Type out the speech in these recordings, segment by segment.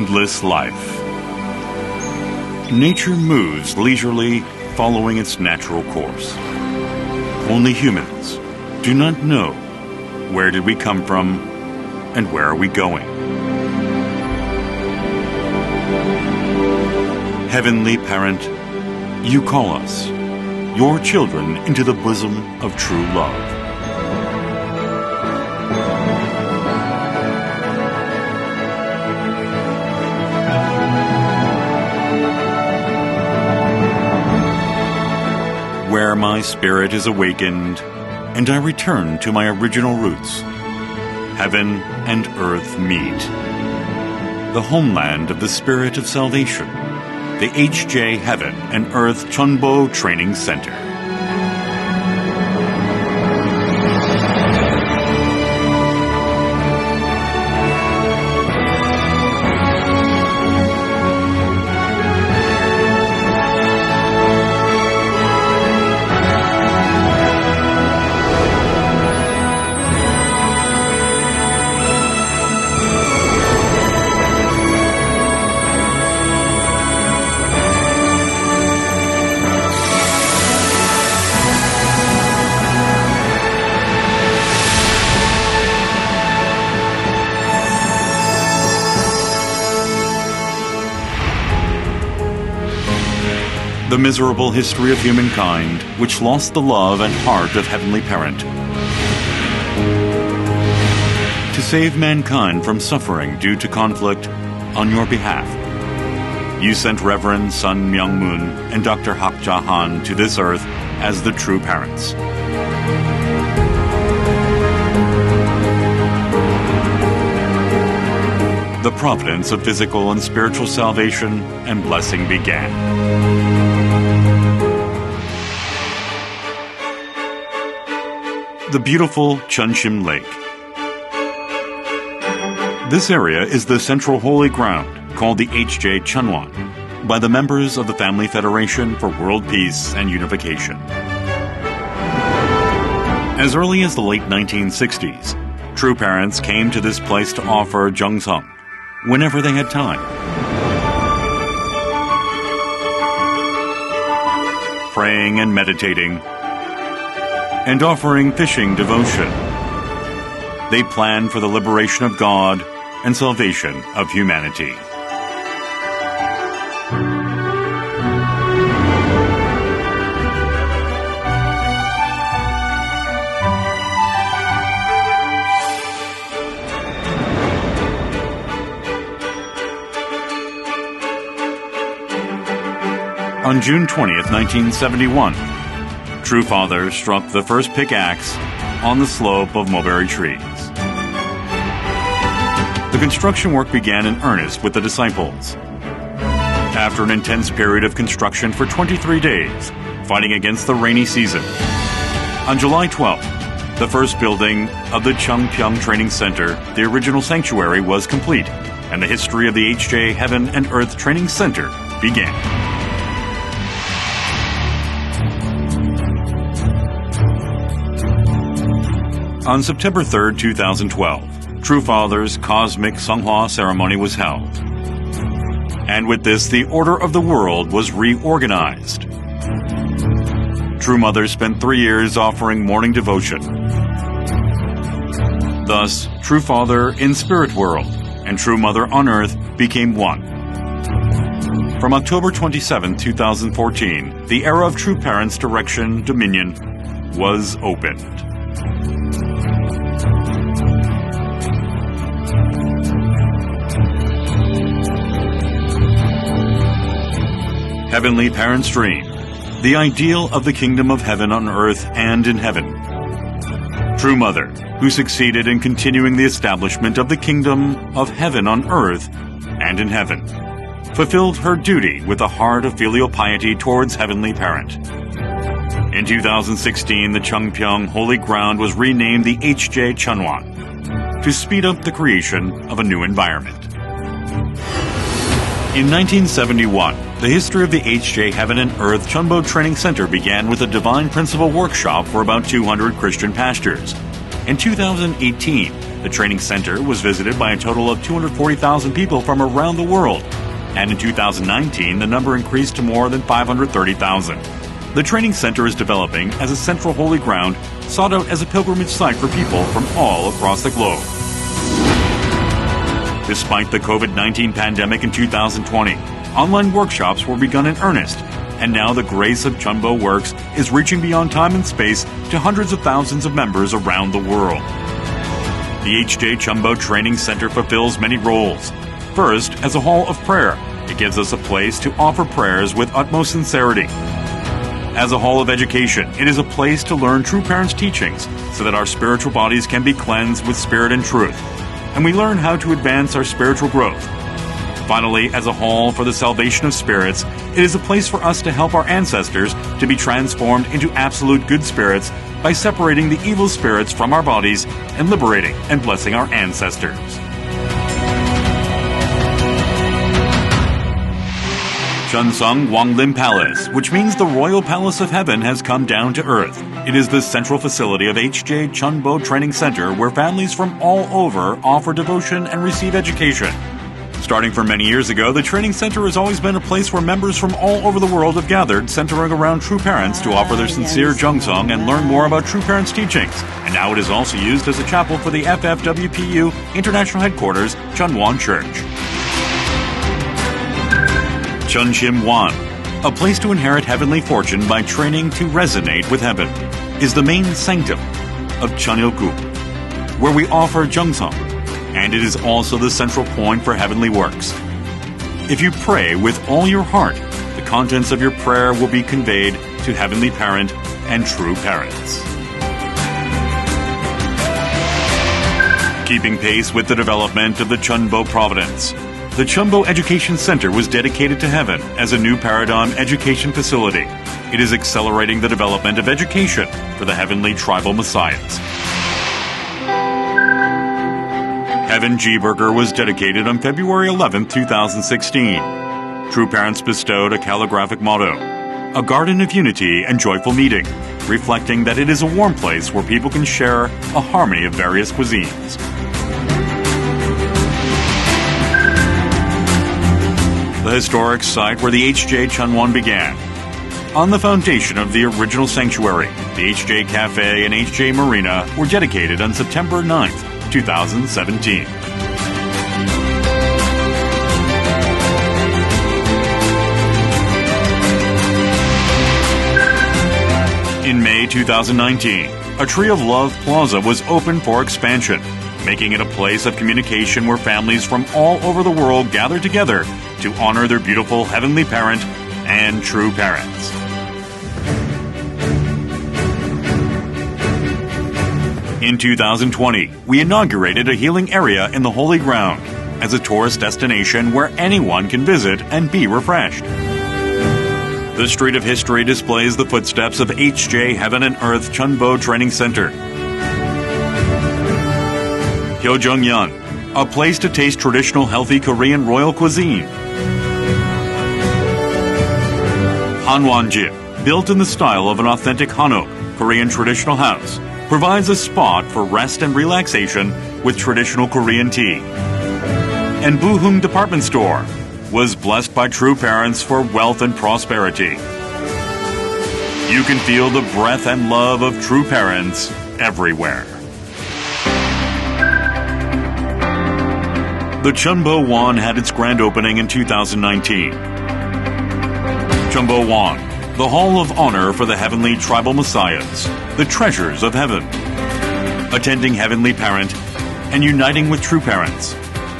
endless life. Nature moves leisurely, following its natural course. Only humans do not know where did we come from and where are we going. Heavenly Parent, you call us, your children, into the bosom of true love. Where my spirit is awakened, and I return to my original roots, heaven and earth meet. The homeland of the Spirit of Salvation, the HJ Heaven and Earth CheonBo Training Center. The miserable history of humankind, which lost the love and heart of Heavenly Parent. To save mankind from suffering due to conflict, on your behalf, you sent Reverend Sun Myung Moon and Dr. Hak Ja Han to this earth as the true parents. The providence of physical and spiritual salvation and blessing began. The beautiful Cheonshim Lake. This area is the central holy ground called the HJ Cheonwan by the members of the Family Federation for World Peace and Unification. As early as the late 1960s, true parents came to this place to offer Jeongseong whenever they had time. Praying and meditating, and offering fishing devotion. They planned for the liberation of God and salvation of humanity. On June 20th, 1971, True Father struck the first pickaxe on the slope of mulberry trees. The construction work began in earnest with the disciples. After an intense period of construction for 23 days, fighting against the rainy season, on July 12th, the first building of the CheonBo Training Center, the original sanctuary, was complete, and the history of the HJ Heaven and Earth Training Center began. On September 3, 2012, True Father's cosmic Seonghwa ceremony was held. And with this, the order of the world was reorganized. True Mother spent 3 years offering morning devotion. Thus, True Father in spirit world and True Mother on earth became one. From October 27, 2014, the era of True Parents' direction dominion was opened. Heavenly Parent's Dream, the ideal of the kingdom of heaven on earth and in heaven. True Mother, who succeeded in continuing the establishment of the kingdom of heaven on earth and in heaven, fulfilled her duty with a heart of filial piety towards Heavenly Parent. In 2016, the CheonBo Holy Ground was renamed the HJ Cheonwan to speed up the creation of a new environment. In 1971, the history of the HJ Heaven and Earth CheonBo Training Center began with a Divine Principle workshop for about 200 Christian pastors. In 2018, The training center was visited by a total of 240,000 people from around the world, and in 2019, the number increased to more than 530,000. The training center is developing as a central holy ground sought out as a pilgrimage site for people from all across the globe. Despite the COVID-19 pandemic in 2020, online workshops were begun in earnest, and now the grace of CheonBo Works is reaching beyond time and space to hundreds of thousands of members around the world. The HJ CheonBo Training Center fulfills many roles. First, as a hall of prayer, it gives us a place to offer prayers with utmost sincerity. As a hall of education, it is a place to learn true parents' teachings so that our spiritual bodies can be cleansed with spirit and truth, and we learn how to advance our spiritual growth. Finally, as a hall for the salvation of spirits, it is a place for us to help our ancestors to be transformed into absolute good spirits by separating the evil spirits from our bodies and liberating and blessing our ancestors. Cheonsung Wanglim Palace, which means the Royal Palace of Heaven, has come down to earth. It is the central facility of HJ CheonBo Training Center where families from all over offer devotion and receive education. Starting from many years ago, the training center has always been a place where members from all over the world have gathered, centering around true parents to offer their sincere jeongseong and learn more about true parents' teachings. And now it is also used as a chapel for the FFWPU International Headquarters, Cheonwon Church. Cheonshim Wan, a place to inherit heavenly fortune by training to resonate with heaven, is the main sanctum of Cheonilgu, where we offer jeongseong, and it is also the central point for heavenly works. If you pray with all your heart, the contents of your prayer will be conveyed to Heavenly Parent and true parents. Keeping pace with the development of the CheonBo Providence, the CheonBo Education Center was dedicated to heaven as a new paradigm education facility. It is accelerating the development of education for the heavenly tribal messiahs. Heaven G-Burger was dedicated on February 11, 2016. True Parents bestowed a calligraphic motto, "A garden of unity and joyful meeting," reflecting that it is a warm place where people can share a harmony of various cuisines. The historic site where the HJ Cheonwon began. On the foundation of the original sanctuary, the HJ Cafe and HJ Marina were dedicated on September 9th, 2017. In May 2019, a Tree of Love Plaza was opened for expansion, making it a place of communication where families from all over the world gather together to honor their beautiful heavenly parent and true parents. In 2020, we inaugurated a healing area in the Holy Ground as a tourist destination where anyone can visit and be refreshed. The Street of History displays the footsteps of HJ Heaven and Earth CheonBo Training Center. Hyojeongyeon, a place to taste traditional healthy Korean royal cuisine. Hanwonjip, built in the style of an authentic Hanok, Korean traditional house, provides a spot for rest and relaxation with traditional Korean tea. And Buhung Department Store was blessed by true parents for wealth and prosperity. You can feel the breath and love of true parents everywhere. The CheonBo Wan had its grand opening in 2019. CheonBo Wan, the Hall of Honor for the Heavenly Tribal Messiahs, the treasures of heaven. Attending Heavenly Parent and uniting with true parents.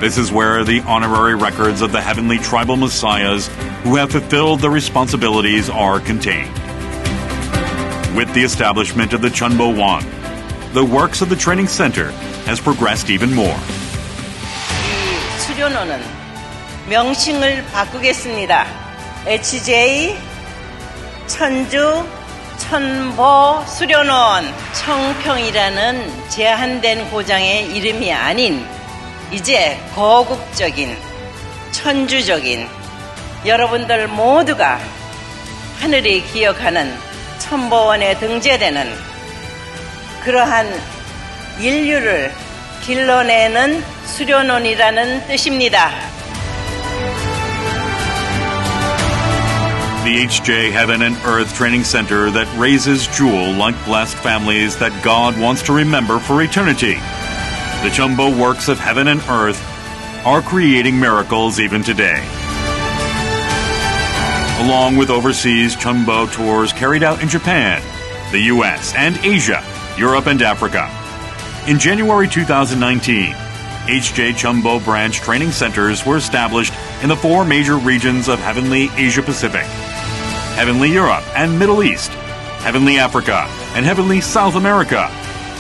This is where the honorary records of the Heavenly Tribal Messiahs who have fulfilled their responsibilities are contained. With the establishment of the CheonBo Wan, the works of the training center has progressed even more. 수료노는 명칭을 바꾸겠습니다. HJ 천주 천보 수료노원. 청평이라는 제한된 고장의 이름이 아닌 이제 거국적인 천주적인 여러분들 모두가 하늘이 기억하는 천보원에 등재되는 그러한 인류를 길러내는 수련원이라는 뜻입니다. The HJ Heaven and Earth Training Center that raises jewel-like blessed families that God wants to remember for eternity. The CheonBo works of heaven and earth are creating miracles even today. Along with overseas CheonBo tours carried out in Japan, the U.S., and Asia, Europe, and Africa. In January 2019, HJ CheonBo branch training centers were established in the 4 major regions of Heavenly Asia Pacific, Heavenly Europe and Middle East, Heavenly Africa, and Heavenly South America.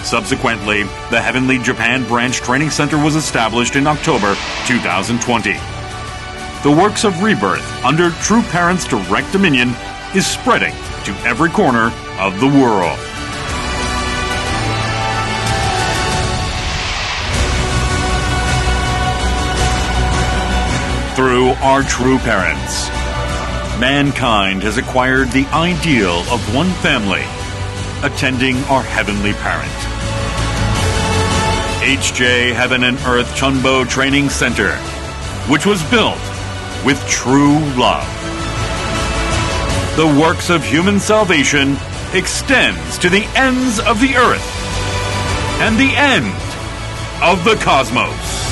Subsequently, the Heavenly Japan branch training center was established in October 2020. The works of rebirth under True Parents' direct dominion is spreading to every corner of the world. Through our true parents, mankind has acquired the ideal of one family, attending our heavenly parent. HJ Heaven and Earth CheonBo Training Center, which was built with true love. The works of human salvation extends to the ends of the earth and the end of the cosmos.